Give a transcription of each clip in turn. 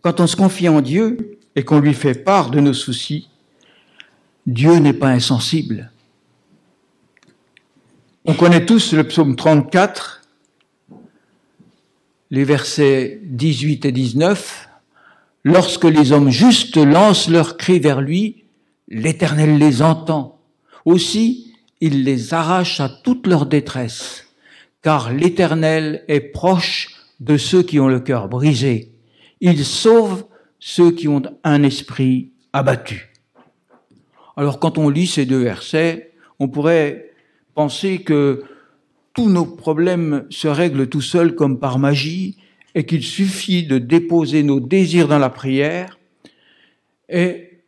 Quand on se confie en Dieu et qu'on lui fait part de nos soucis, Dieu n'est pas insensible. On connaît tous le psaume 34, les versets 18 et 19. « Lorsque les hommes justes lancent leurs cris vers lui, l'Éternel les entend. Aussi, il les arrache à toute leur détresse, car l'Éternel est proche de ceux qui ont le cœur brisé. Il sauve ceux qui ont un esprit abattu. » Alors quand on lit ces deux versets, on pourrait penser que tous nos problèmes se règlent tout seuls comme par magie et qu'il suffit de déposer nos désirs dans la prière et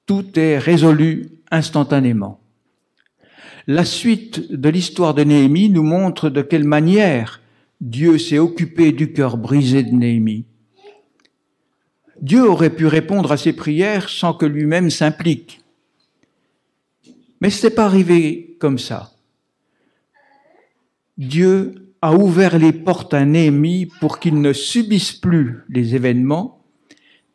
tout est résolu instantanément. La suite de l'histoire de Néhémie nous montre de quelle manière Dieu s'est occupé du cœur brisé de Néhémie. Dieu aurait pu répondre à ses prières sans que lui-même s'implique. Mais ce n'est pas arrivé comme ça. Dieu a ouvert les portes à Néhémie pour qu'il ne subisse plus les événements,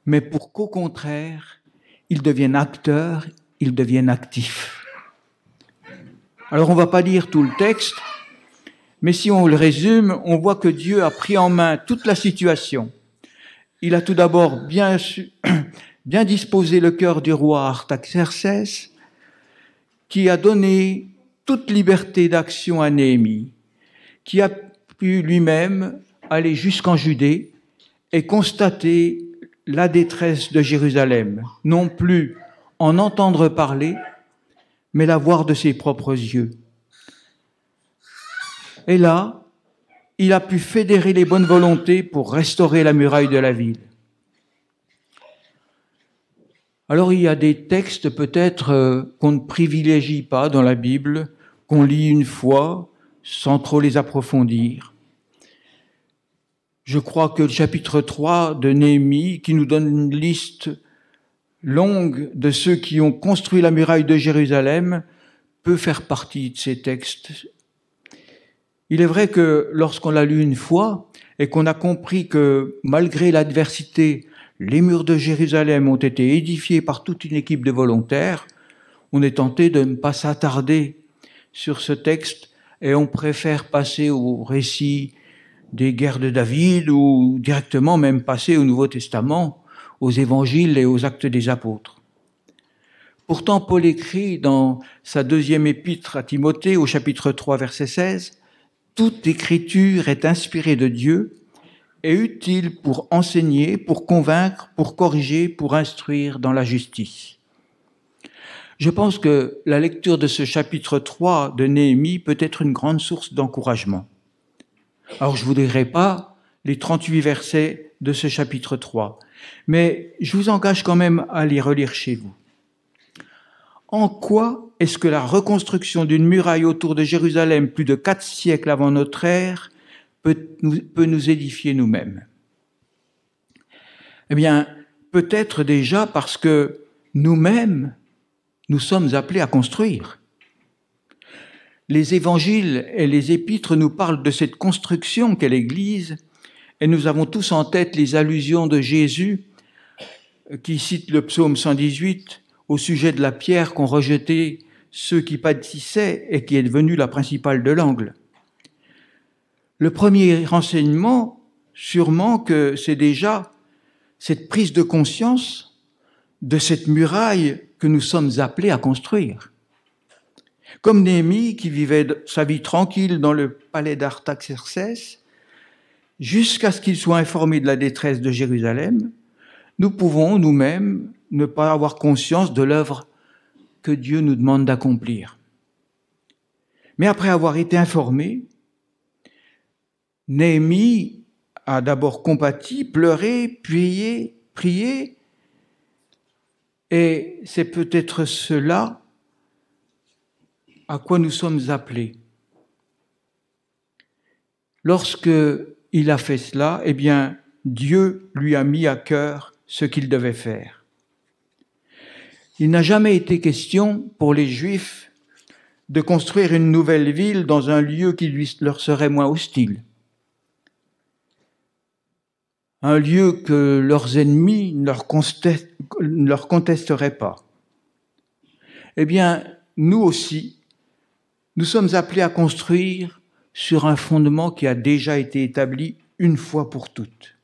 mais pour qu'au contraire, il devienne acteur, il devienne actif. Alors on ne va pas lire tout le texte, mais si on le résume, on voit que Dieu a pris en main toute la situation. Il a tout d'abord bien disposé le cœur du roi Artaxerxès, qui a donné toute liberté d'action à Néhémie, qui a pu lui-même aller jusqu'en Judée et constater la détresse de Jérusalem, non plus en entendre parler, mais la voir de ses propres yeux. Et là, il a pu fédérer les bonnes volontés pour restaurer la muraille de la ville. Alors il y a des textes peut-être qu'on ne privilégie pas dans la Bible, qu'on lit une fois sans trop les approfondir. Je crois que le chapitre 3 de Néhémie, qui nous donne une liste longue de ceux qui ont construit la muraille de Jérusalem, peut faire partie de ces textes. Il est vrai que lorsqu'on l'a lu une fois et qu'on a compris que malgré l'adversité, les murs de Jérusalem ont été édifiés par toute une équipe de volontaires, on est tenté de ne pas s'attarder sur ce texte et on préfère passer au récit des guerres de David ou directement même passer au Nouveau Testament, aux évangiles et aux actes des apôtres. Pourtant, Paul écrit dans sa deuxième épître à Timothée, au chapitre 3, verset 16, « Toute écriture est inspirée de Dieu et utile pour enseigner, pour convaincre, pour corriger, pour instruire dans la justice. » Je pense que la lecture de ce chapitre 3 de Néhémie peut être une grande source d'encouragement. Alors, je ne vous dirai pas les 38 versets de ce chapitre 3, mais je vous engage quand même à les relire chez vous. En quoi est-ce que la reconstruction d'une muraille autour de Jérusalem plus de 4 siècles avant notre ère peut nous édifier nous-mêmes? Eh bien, peut-être déjà parce que nous-mêmes, nous sommes appelés à construire. Les évangiles et les épîtres nous parlent de cette construction qu'est l'Église, et nous avons tous en tête les allusions de Jésus qui cite le psaume 118 au sujet de la pierre qu'ont rejetée ceux qui pâtissaient et qui est devenue la principale de l'angle. Le premier renseignement, sûrement que c'est déjà cette prise de conscience de cette muraille que nous sommes appelés à construire. Comme Néhémie, qui vivait sa vie tranquille dans le palais d'Artaxerxès, jusqu'à ce qu'il soit informé de la détresse de Jérusalem, nous pouvons nous-mêmes ne pas avoir conscience de l'œuvre que Dieu nous demande d'accomplir. Mais après avoir été informé, Néhémie a d'abord compati, pleuré, prié, et c'est peut-être cela à quoi nous sommes appelés. Lorsque il a fait cela, eh bien, Dieu lui a mis à cœur ce qu'il devait faire. Il n'a jamais été question pour les Juifs de construire une nouvelle ville dans un lieu qui leur serait moins hostile. un lieu que leurs ennemis ne leur contesteraient pas. Eh bien, nous aussi, nous sommes appelés à construire sur un fondement qui a déjà été établi une fois pour toutes.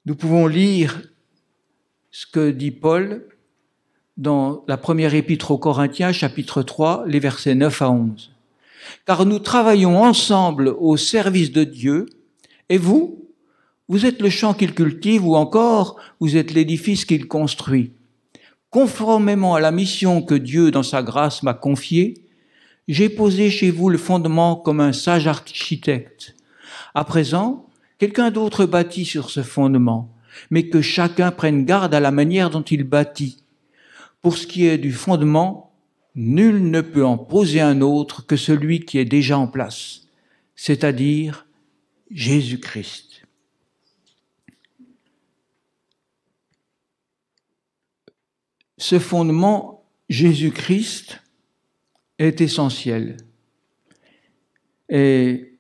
Nous pouvons lire ce que dit Paul dans la première épître aux Corinthiens, chapitre 3, les versets 9 à 11. « Car nous travaillons ensemble au service de Dieu, et vous, vous êtes le champ qu'il cultive, ou encore vous êtes l'édifice qu'il construit. Conformément à la mission que Dieu, dans sa grâce, m'a confiée, j'ai posé chez vous le fondement comme un sage architecte. À présent, quelqu'un d'autre bâtit sur ce fondement, mais que chacun prenne garde à la manière dont il bâtit. Pour ce qui est du fondement, nul ne peut en poser un autre que celui qui est déjà en place, c'est-à-dire Jésus-Christ. » Ce fondement, Jésus-Christ, est essentiel. Et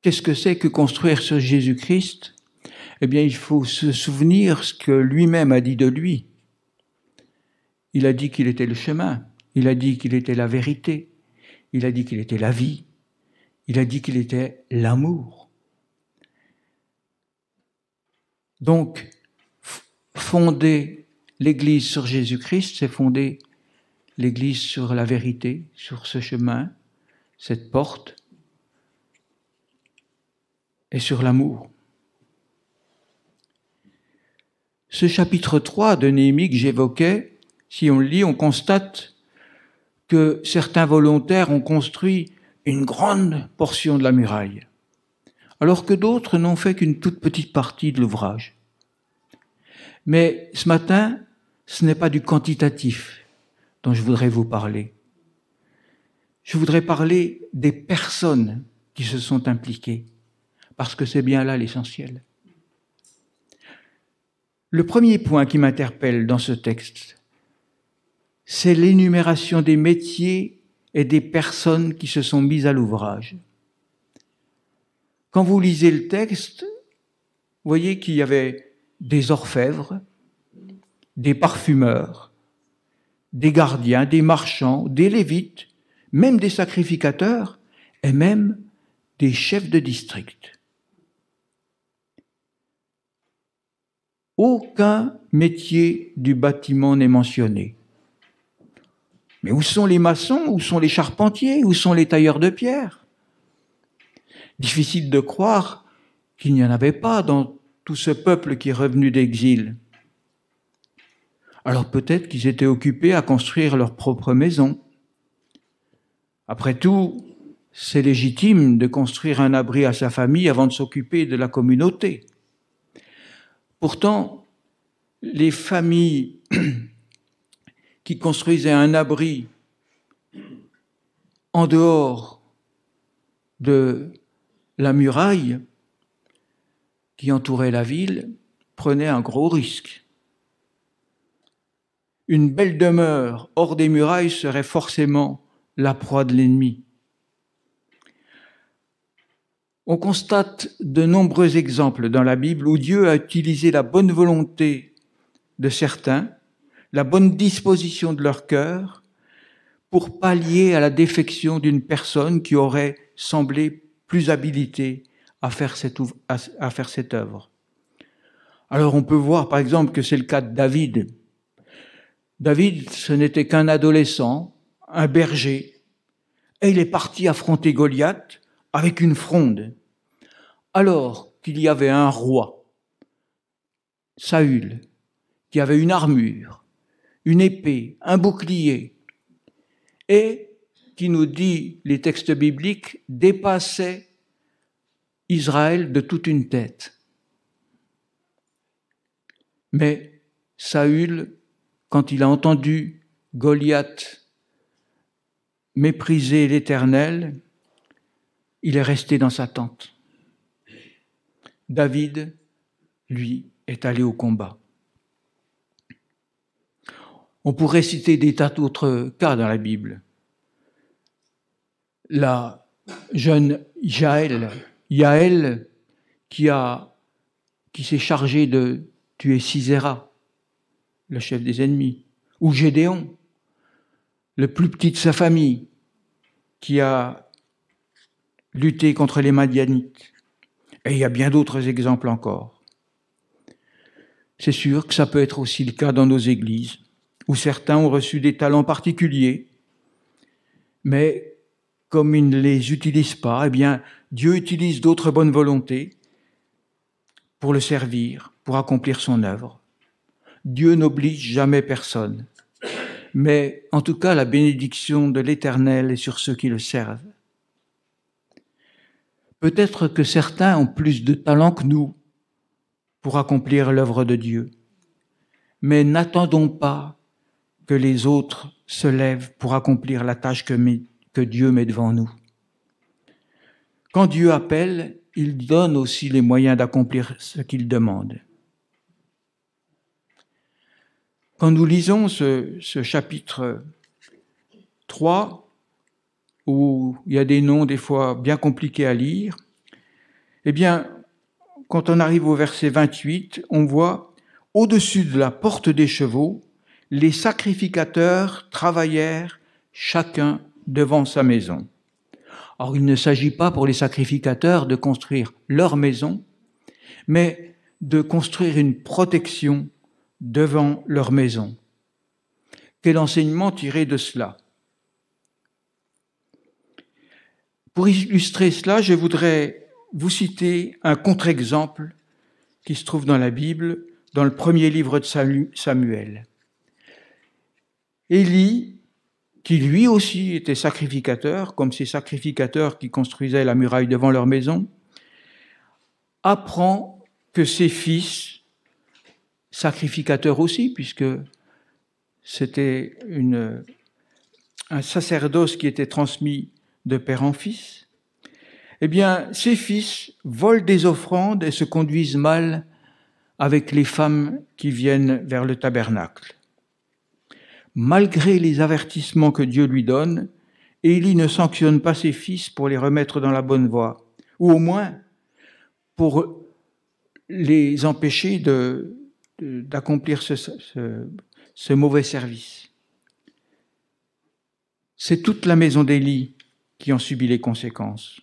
qu'est-ce que c'est que construire sur Jésus-Christ ? Eh bien, il faut se souvenir ce que lui-même a dit de lui. Il a dit qu'il était le chemin, il a dit qu'il était la vérité, il a dit qu'il était la vie, il a dit qu'il était l'amour. Donc, fonder l'Église sur Jésus-Christ, c'est fonder l'Église sur la vérité, sur ce chemin, cette porte, et sur l'amour. Ce chapitre 3 de Néhémie que j'évoquais, si on le lit, on constate que certains volontaires ont construit une grande portion de la muraille, alors que d'autres n'ont fait qu'une toute petite partie de l'ouvrage. Mais ce matin, ce n'est pas du quantitatif dont je voudrais vous parler. Je voudrais parler des personnes qui se sont impliquées, parce que c'est bien là l'essentiel. Le premier point qui m'interpelle dans ce texte, c'est l'énumération des métiers et des personnes qui se sont mises à l'ouvrage. Quand vous lisez le texte, vous voyez qu'il y avait des orfèvres, des parfumeurs, des gardiens, des marchands, des lévites, même des sacrificateurs et même des chefs de district. Aucun métier du bâtiment n'est mentionné. Mais où sont les maçons? Où sont les charpentiers? Où sont les tailleurs de pierre? Difficile de croire qu'il n'y en avait pas dans tout ce peuple qui est revenu d'exil. Alors peut-être qu'ils étaient occupés à construire leur propre maison. Après tout, c'est légitime de construire un abri à sa famille avant de s'occuper de la communauté. Pourtant, les familles qui construisaient un abri en dehors de la muraille qui entourait la ville prenaient un gros risque. Une belle demeure hors des murailles serait forcément la proie de l'ennemi. On constate de nombreux exemples dans la Bible où Dieu a utilisé la bonne volonté de certains, la bonne disposition de leur cœur, pour pallier à la défection d'une personne qui aurait semblé plus habilitée à faire cette œuvre. Alors on peut voir par exemple que c'est le cas de David. David, ce n'était qu'un adolescent, un berger, et il est parti affronter Goliath avec une fronde, alors qu'il y avait un roi, Saül, qui avait une armure, une épée, un bouclier, et qui nous dit, les textes bibliques, dépassait Israël de toute une tête. Mais Saül, quand il a entendu Goliath mépriser l'Éternel, il est resté dans sa tente. David, lui, est allé au combat. On pourrait citer des tas d'autres cas dans la Bible. La jeune Jaël, Yaël qui s'est chargé de tuer Sisera, le chef des ennemis, ou Gédéon, le plus petit de sa famille, qui a lutté contre les Madianites. Et il y a bien d'autres exemples encore. C'est sûr que ça peut être aussi le cas dans nos églises, où certains ont reçu des talents particuliers, mais comme ils ne les utilisent pas, eh bien, Dieu utilise d'autres bonnes volontés pour le servir, pour accomplir son œuvre. Dieu n'oblige jamais personne, mais en tout cas, la bénédiction de l'Éternel est sur ceux qui le servent. Peut-être que certains ont plus de talent que nous pour accomplir l'œuvre de Dieu, mais n'attendons pas que les autres se lèvent pour accomplir la tâche que Dieu met devant nous. Quand Dieu appelle, il donne aussi les moyens d'accomplir ce qu'il demande. Quand nous lisons ce chapitre 3, où il y a des noms des fois bien compliqués à lire, eh bien, quand on arrive au verset 28, on voit « Au-dessus de la porte des chevaux, les sacrificateurs travaillèrent chacun devant sa maison. » Or, il ne s'agit pas pour les sacrificateurs de construire leur maison, mais de construire une protection devant leur maison. Quel enseignement tirer de cela? Pour illustrer cela, je voudrais vous citer un contre-exemple qui se trouve dans la Bible, dans le premier livre de Samuel. Élie, qui lui aussi était sacrificateur, comme ces sacrificateurs qui construisaient la muraille devant leur maison, apprend que ses fils, sacrificateurs aussi, puisque c'était un sacerdoce qui était transmis de père en fils, eh bien, ses fils volent des offrandes et se conduisent mal avec les femmes qui viennent vers le tabernacle. Malgré les avertissements que Dieu lui donne, Élie ne sanctionne pas ses fils pour les remettre dans la bonne voie, ou au moins pour les empêcher d'accomplir ce mauvais service. C'est toute la maison d'Élie qui en subit les conséquences.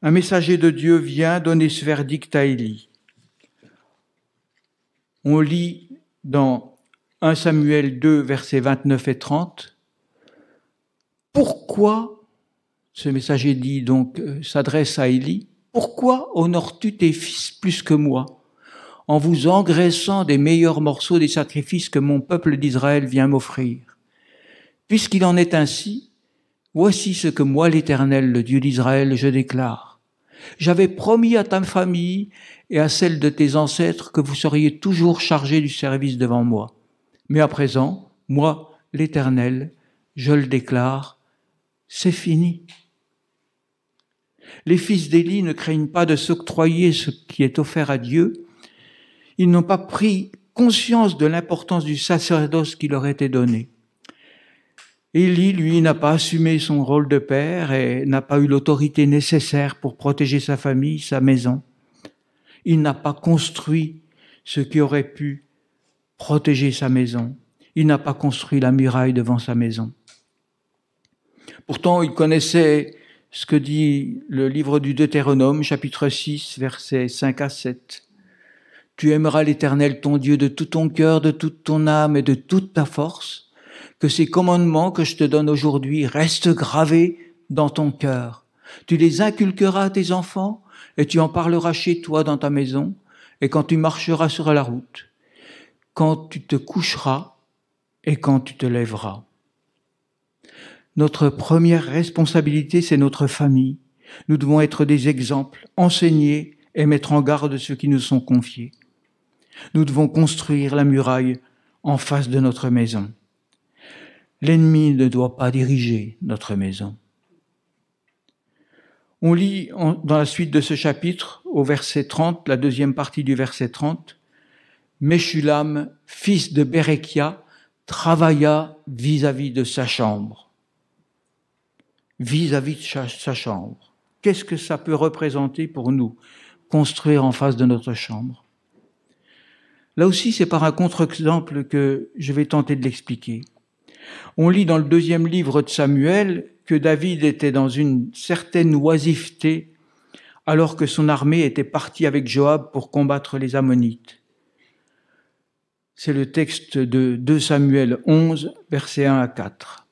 Un messager de Dieu vient donner ce verdict à Élie. On lit dans 1 Samuel 2, versets 29 et 30, « Pourquoi, ce messager dit donc, s'adresse à Élie, pourquoi honores-tu tes fils plus que moi, en vous engraissant des meilleurs morceaux des sacrifices que mon peuple d'Israël vient m'offrir? Puisqu'il en est ainsi, voici ce que moi, l'Éternel, le Dieu d'Israël, je déclare. J'avais promis à ta famille et à celle de tes ancêtres que vous seriez toujours chargés du service devant moi. Mais à présent, moi, l'Éternel, je le déclare, c'est fini. » Les fils d'Élie ne craignent pas de s'octroyer ce qui est offert à Dieu. Ils n'ont pas pris conscience de l'importance du sacerdoce qui leur était donné. Élie, lui, n'a pas assumé son rôle de père et n'a pas eu l'autorité nécessaire pour protéger sa famille, sa maison. Il n'a pas construit ce qui aurait pu protéger sa maison. Il n'a pas construit la muraille devant sa maison. Pourtant, il connaissait ce que dit le livre du Deutéronome, chapitre 6, versets 5 à 7. « Tu aimeras l'Éternel ton Dieu de tout ton cœur, de toute ton âme et de toute ta force. Que ces commandements que je te donne aujourd'hui restent gravés dans ton cœur. Tu les inculqueras à tes enfants et tu en parleras chez toi dans ta maison et quand tu marcheras sur la route, quand tu te coucheras et quand tu te lèveras. » Notre première responsabilité, c'est notre famille. Nous devons être des exemples, enseigner et mettre en garde ceux qui nous sont confiés. Nous devons construire la muraille en face de notre maison. L'ennemi ne doit pas diriger notre maison. On lit dans la suite de ce chapitre, au verset 30, la deuxième partie du verset 30, « Meshulam, fils de Berekia, travailla vis-à-vis de sa chambre. » Vis-à-vis de sa chambre. Qu'est-ce que ça peut représenter pour nous, construire en face de notre chambre? Là aussi, c'est par un contre-exemple que je vais tenter de l'expliquer. On lit dans le 2e livre de Samuel que David était dans une certaine oisiveté alors que son armée était partie avec Joab pour combattre les Ammonites. C'est le texte de 2 Samuel 11, versets 1 à 4.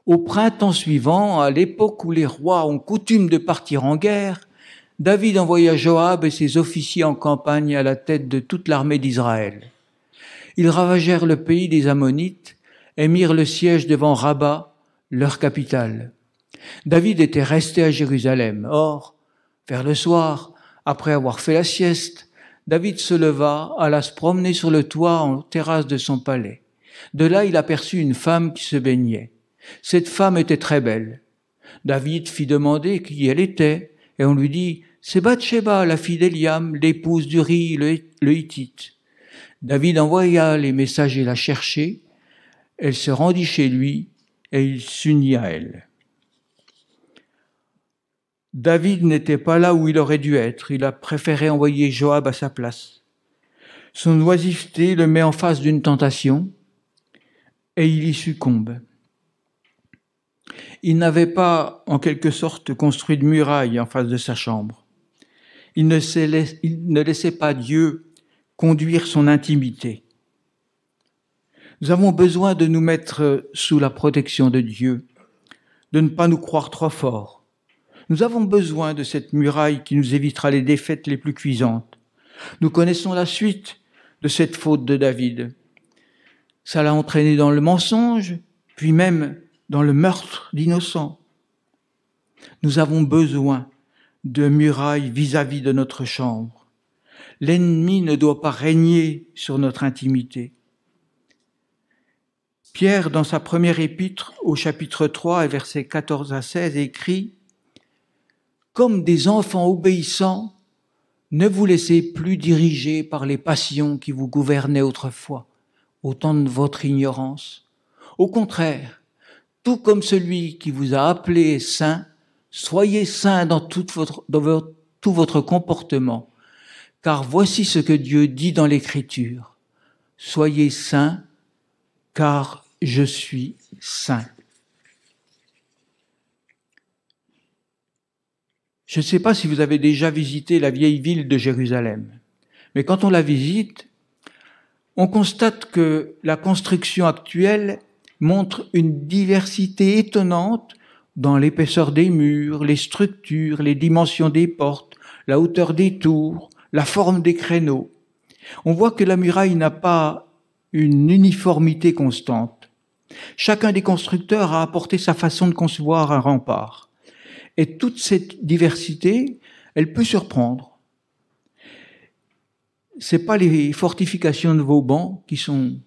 Au printemps suivant, à l'époque où les rois ont coutume de partir en guerre, David envoya Joab et ses officiers en campagne à la tête de toute l'armée d'Israël. Ils ravagèrent le pays des Ammonites et mirent le siège devant Rabat, leur capitale. David était resté à Jérusalem. Or, vers le soir, après avoir fait la sieste, David se leva, alla se promener sur le toit en terrasse de son palais. De là, il aperçut une femme qui se baignait. Cette femme était très belle. David fit demander qui elle était, et on lui dit « C'est Bathsheba, la fille d'Eliam, l'épouse d'Uri le Hittite. » David envoya les messagers la chercher. Elle se rendit chez lui et il s'unit à elle. David n'était pas là où il aurait dû être. Il a préféré envoyer Joab à sa place. Son oisiveté le met en face d'une tentation et il y succombe. Il n'avait pas, en quelque sorte, construit de muraille en face de sa chambre. Il ne laissait pas Dieu conduire son intimité. Nous avons besoin de nous mettre sous la protection de Dieu, de ne pas nous croire trop forts. Nous avons besoin de cette muraille qui nous évitera les défaites les plus cuisantes. Nous connaissons la suite de cette faute de David. Ça l'a entraîné dans le mensonge, puis même dans le meurtre d'innocents. Nous avons besoin de murailles vis-à-vis de notre chambre. L'ennemi ne doit pas régner sur notre intimité. Pierre, dans sa première épître, au chapitre 3, versets 14 à 16, écrit « Comme des enfants obéissants, ne vous laissez plus diriger par les passions qui vous gouvernaient autrefois, au temps de votre ignorance. Au contraire, tout comme celui qui vous a appelé est saint, soyez saints dans tout votre comportement, car voici ce que Dieu dit dans l'Écriture. Soyez saints, car je suis saint. » Je ne sais pas si vous avez déjà visité la vieille ville de Jérusalem, mais quand on la visite, on constate que la construction actuelle montre une diversité étonnante dans l'épaisseur des murs, les structures, les dimensions des portes, la hauteur des tours, la forme des créneaux. On voit que la muraille n'a pas une uniformité constante. Chacun des constructeurs a apporté sa façon de concevoir un rempart. Et toute cette diversité, elle peut surprendre. Ce n'est pas les fortifications de Vauban qui sont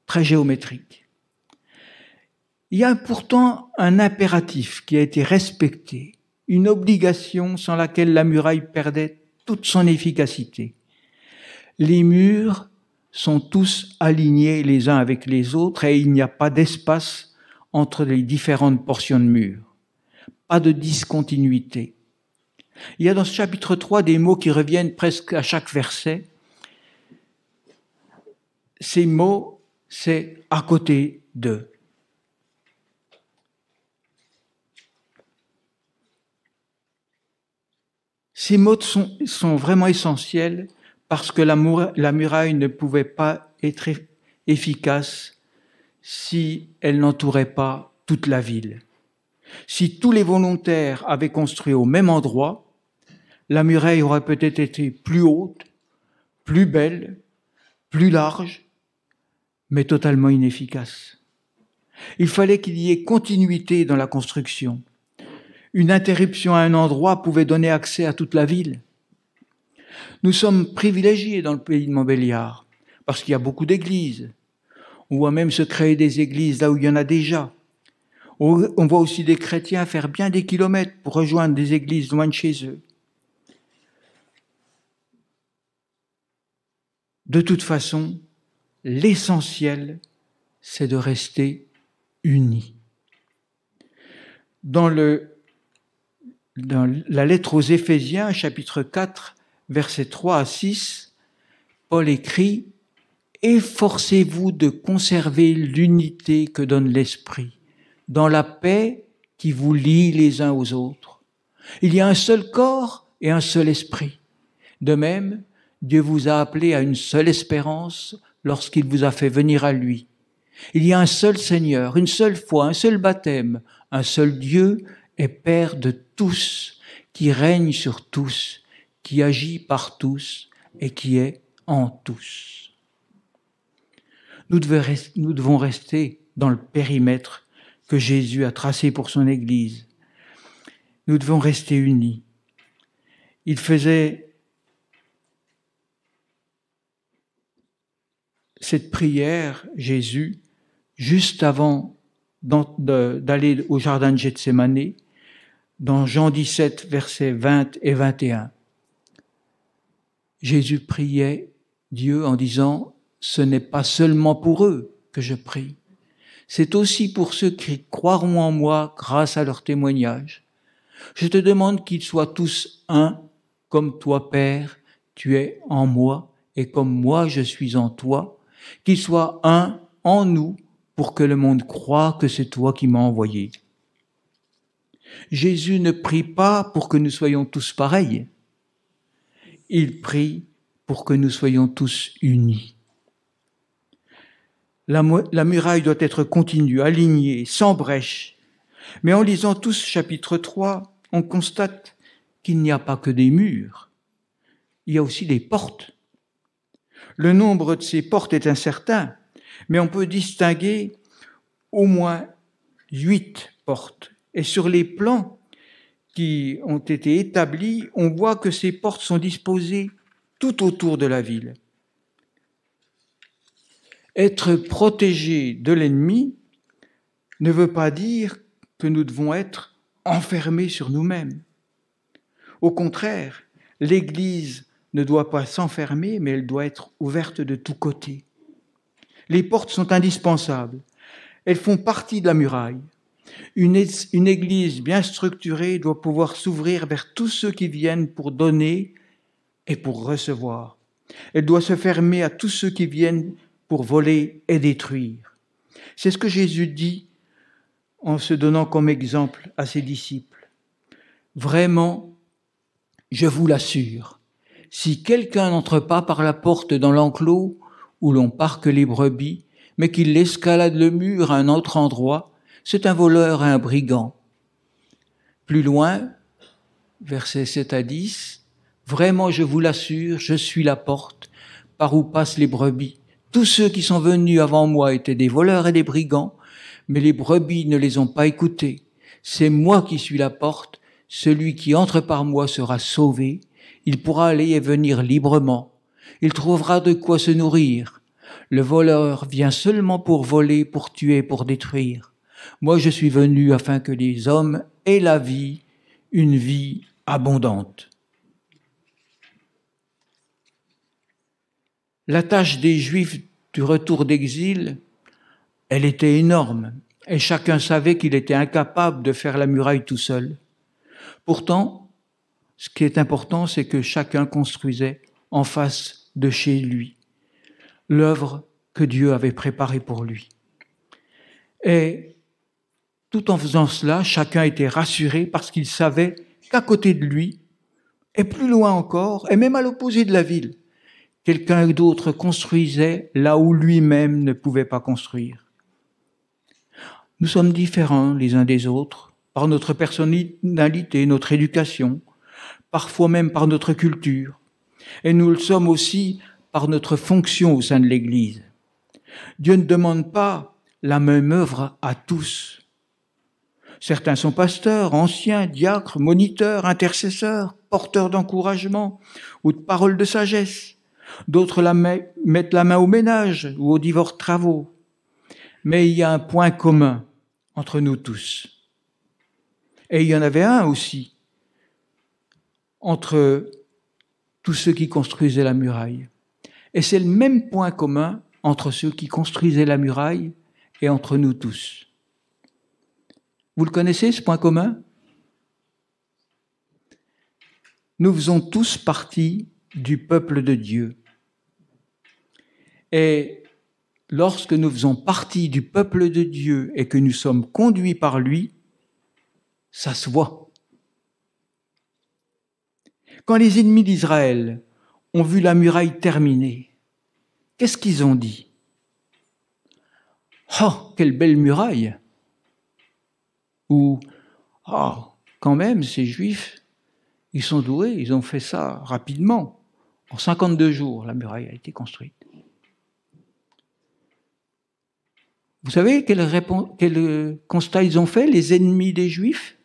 très géométriques. Il y a pourtant un impératif qui a été respecté, une obligation sans laquelle la muraille perdait toute son efficacité. Les murs sont tous alignés les uns avec les autres et il n'y a pas d'espace entre les différentes portions de murs. Pas de discontinuité. Il y a dans ce chapitre 3 des mots qui reviennent presque à chaque verset. Ces mots, c'est « à côté de ». Ces mots sont vraiment essentiels parce que la muraille ne pouvait pas être efficace si elle n'entourait pas toute la ville. Si tous les volontaires avaient construit au même endroit, la muraille aurait peut-être été plus haute, plus belle, plus large, mais totalement inefficace. Il fallait qu'il y ait continuité dans la construction. Une interruption à un endroit pouvait donner accès à toute la ville. Nous sommes privilégiés dans le pays de Montbéliard, parce qu'il y a beaucoup d'églises. On voit même se créer des églises là où il y en a déjà. On voit aussi des chrétiens faire bien des kilomètres pour rejoindre des églises loin de chez eux. De toute façon, l'essentiel, c'est de rester unis. Dans le dans la lettre aux Éphésiens, chapitre 4, versets 3 à 6, Paul écrit « Efforcez-vous de conserver l'unité que donne l'Esprit, dans la paix qui vous lie les uns aux autres. Il y a un seul corps et un seul esprit. De même, Dieu vous a appelé à une seule espérance lorsqu'il vous a fait venir à lui. Il y a un seul Seigneur, une seule foi, un seul baptême, un seul Dieu et Père de tous, qui règne sur tous, qui agit par tous et qui est en tous. » Nous devons rester dans le périmètre que Jésus a tracé pour son Église. Nous devons rester unis. Il faisait cette prière, Jésus, juste avant d'aller au jardin de Gethsémani, dans Jean 17, versets 20 et 21. Jésus priait Dieu en disant « Ce n'est pas seulement pour eux que je prie, c'est aussi pour ceux qui croiront en moi grâce à leur témoignage. Je te demande qu'ils soient tous un, comme toi, Père, tu es en moi, et comme moi je suis en toi, qu'ils soient un en nous, pour que le monde croie que c'est toi qui m'as envoyé. » Jésus ne prie pas pour que nous soyons tous pareils. Il prie pour que nous soyons tous unis. La muraille doit être continue, alignée, sans brèche. Mais en lisant tous chapitre 3, on constate qu'il n'y a pas que des murs. Il y a aussi des portes. Le nombre de ces portes est incertain, mais on peut distinguer au moins 8 portes. Et sur les plans qui ont été établis, on voit que ces portes sont disposées tout autour de la ville. Être protégé de l'ennemi ne veut pas dire que nous devons être enfermés sur nous-mêmes. Au contraire, l'Église ne doit pas s'enfermer, mais elle doit être ouverte de tous côtés. Les portes sont indispensables. Elles font partie de la muraille. Une Église bien structurée doit pouvoir s'ouvrir vers tous ceux qui viennent pour donner et pour recevoir. Elle doit se fermer à tous ceux qui viennent pour voler et détruire. C'est ce que Jésus dit en se donnant comme exemple à ses disciples. Vraiment, je vous l'assure, si quelqu'un n'entre pas par la porte dans l'enclos où l'on parque les brebis, mais qu'il escalade le mur à un autre endroit, c'est un voleur et un brigand. Plus loin, versets 7 à 10, vraiment, je vous l'assure, je suis la porte par où passent les brebis. Tous ceux qui sont venus avant moi étaient des voleurs et des brigands, mais les brebis ne les ont pas écoutés. C'est moi qui suis la porte. Celui qui entre par moi sera sauvé. Il pourra aller et venir librement. Il trouvera de quoi se nourrir. Le voleur vient seulement pour voler, pour tuer, pour détruire. Moi, je suis venu afin que les hommes aient la vie, une vie abondante. La tâche des Juifs du retour d'exil, elle était énorme, et chacun savait qu'il était incapable de faire la muraille tout seul. Pourtant, ce qui est important, c'est que chacun construisait en face de chez lui l'œuvre que Dieu avait préparée pour lui. Et tout en faisant cela, chacun était rassuré parce qu'il savait qu'à côté de lui, et plus loin encore, et même à l'opposé de la ville, quelqu'un d'autre construisait là où lui-même ne pouvait pas construire. Nous sommes différents les uns des autres par notre personnalité, notre éducation, parfois même par notre culture. Et nous le sommes aussi par notre fonction au sein de l'Église. Dieu ne demande pas la même œuvre à tous. Certains sont pasteurs, anciens, diacres, moniteurs, intercesseurs, porteurs d'encouragement ou de paroles de sagesse. D'autres mettent la main au ménage ou aux divers travaux. Mais il y a un point commun entre nous tous. Et il y en avait un aussi entre tous ceux qui construisaient la muraille. Et c'est le même point commun entre ceux qui construisaient la muraille et entre nous tous. Vous le connaissez, ce point commun ? nous faisons tous partie du peuple de Dieu. Et lorsque nous faisons partie du peuple de Dieu et que nous sommes conduits par lui, ça se voit. Quand les ennemis d'Israël ont vu la muraille terminée, qu'est-ce qu'ils ont dit? « Oh, quelle belle muraille !» Ou « Oh, quand même, ces Juifs, ils sont doués, ils ont fait ça rapidement. En 52 jours, la muraille a été construite. » Vous savez quel constat ils ont fait, les ennemis des Juifs?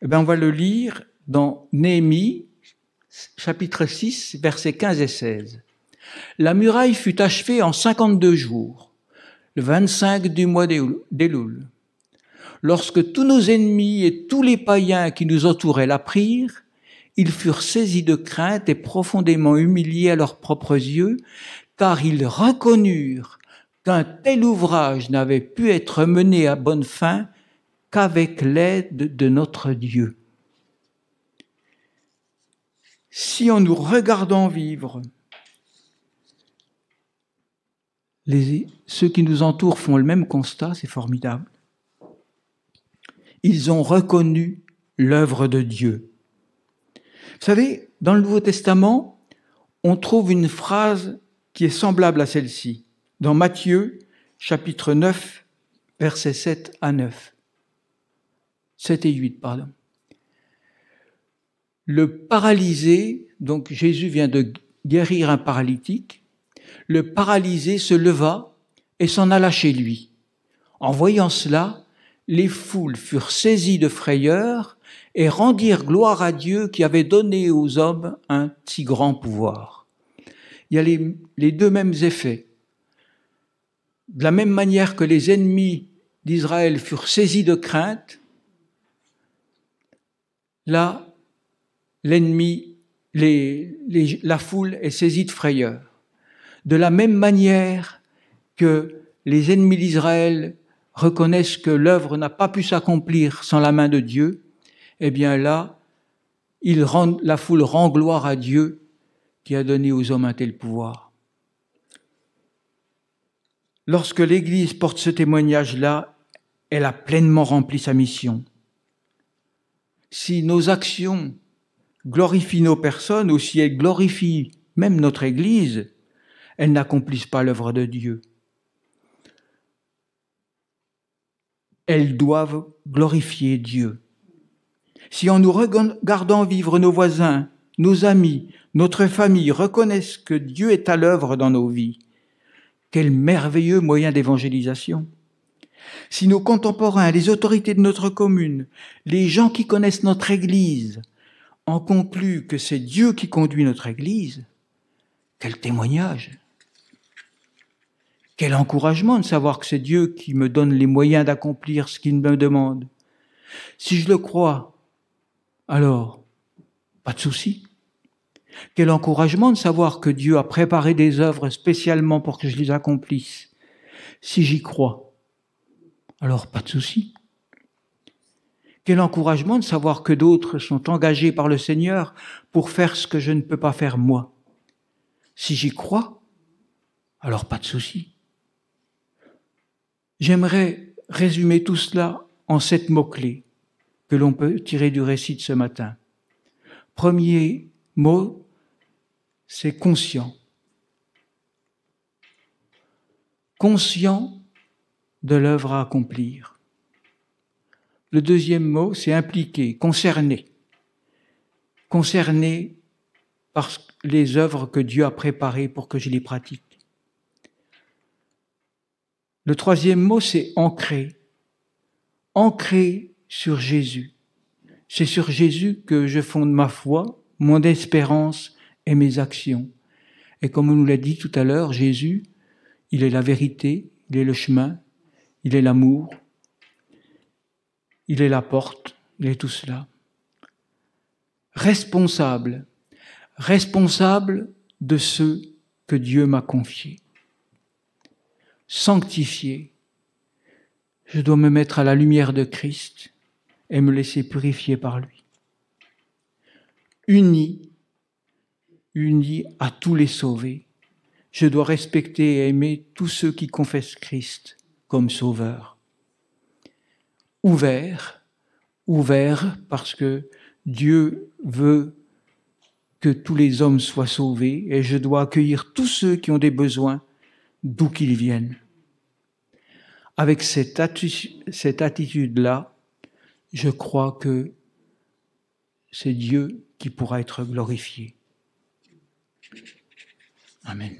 Eh bien, on va le lire dans Néhémie, chapitre 6, versets 15 et 16. « La muraille fut achevée en 52 jours, le 25 du mois d'Éloul. Lorsque tous nos ennemis et tous les païens qui nous entouraient l'apprirent, ils furent saisis de crainte et profondément humiliés à leurs propres yeux, car ils reconnurent qu'un tel ouvrage n'avait pu être mené à bonne fin qu'avec l'aide de notre Dieu. » Si en nous regardant vivre, ceux qui nous entourent font le même constat, c'est formidable. Ils ont reconnu l'œuvre de Dieu. Vous savez, dans le Nouveau Testament, on trouve une phrase qui est semblable à celle-ci, dans Matthieu, chapitre 9, versets 7 à 9. 7 et 8, pardon. Le paralysé, donc Jésus vient de guérir un paralytique, le paralysé se leva et s'en alla chez lui. En voyant cela, les foules furent saisies de frayeur et rendirent gloire à Dieu qui avait donné aux hommes un si grand pouvoir. Il y a les deux mêmes effets. De la même manière que les ennemis d'Israël furent saisis de crainte, là, l'ennemi, la foule est saisie de frayeur. De la même manière que les ennemis d'Israël reconnaissent que l'œuvre n'a pas pu s'accomplir sans la main de Dieu, eh bien là, la foule rend gloire à Dieu qui a donné aux hommes un tel pouvoir. Lorsque l'Église porte ce témoignage-là, elle a pleinement rempli sa mission. Si nos actions glorifient nos personnes, ou si elles glorifient même notre Église, elles n'accomplissent pas l'œuvre de Dieu. Elles doivent glorifier Dieu. Si en nous regardant vivre nos voisins, nos amis, notre famille reconnaissent que Dieu est à l'œuvre dans nos vies, quel merveilleux moyen d'évangélisation. Si nos contemporains, les autorités de notre commune, les gens qui connaissent notre Église, en concluent que c'est Dieu qui conduit notre Église, quel témoignage! Quel encouragement de savoir que c'est Dieu qui me donne les moyens d'accomplir ce qu'il me demande. Si je le crois, alors, pas de souci. Quel encouragement de savoir que Dieu a préparé des œuvres spécialement pour que je les accomplisse. Si j'y crois, alors pas de souci. Quel encouragement de savoir que d'autres sont engagés par le Seigneur pour faire ce que je ne peux pas faire moi. Si j'y crois, alors pas de souci. J'aimerais résumer tout cela en 7 mots-clés que l'on peut tirer du récit de ce matin. Premier mot, c'est conscient. Conscient de l'œuvre à accomplir. Le deuxième mot, c'est impliqué, concerné. Concerné par les œuvres que Dieu a préparées pour que je les pratique. Le troisième mot, c'est ancré. Ancré sur Jésus. C'est sur Jésus que je fonde ma foi, mon espérance et mes actions. Et comme on nous l'a dit tout à l'heure, Jésus, il est la vérité, il est le chemin, il est l'amour, il est la porte, il est tout cela. Responsable de ce que Dieu m'a confié. Sanctifié, je dois me mettre à la lumière de Christ et me laisser purifier par lui. uni à tous les sauvés. Je dois respecter et aimer tous ceux qui confessent Christ comme sauveur. Ouvert parce que Dieu veut que tous les hommes soient sauvés et je dois accueillir tous ceux qui ont des besoins, d'où qu'ils viennent. Avec cette attitude-là, je crois que c'est Dieu qui pourra être glorifié. Amen.